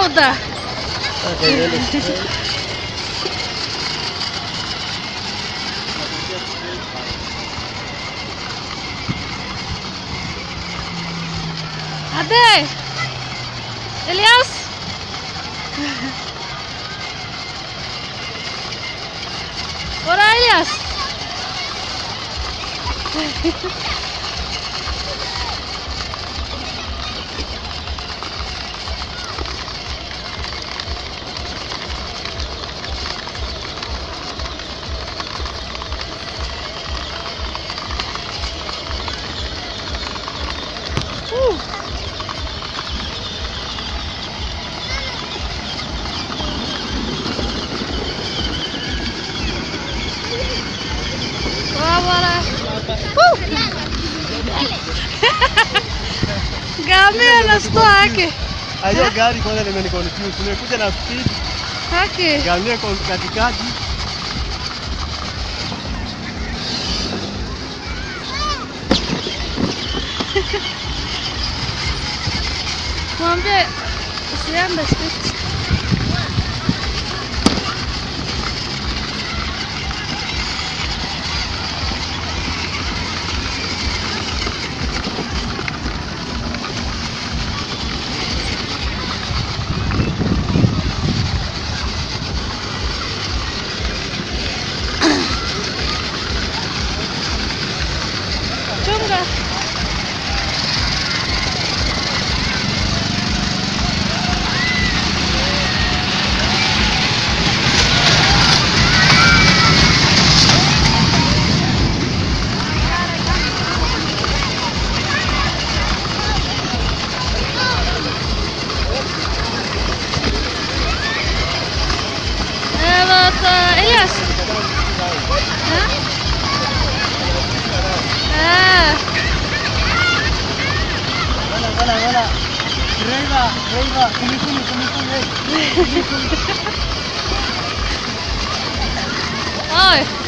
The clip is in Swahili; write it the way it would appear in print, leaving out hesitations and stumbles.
udah. Ade, Elias. Ora Elias. Wala. Ngamia na store yake. Hiyo gari kwanza limeniconfuse. Nimekuja na speed. Haki. Ngamia kwa katikati. Mwambie usiende speed. Chunga. Wat Elias? Huh? Wala. Driver, kumikuni, hey. Oi.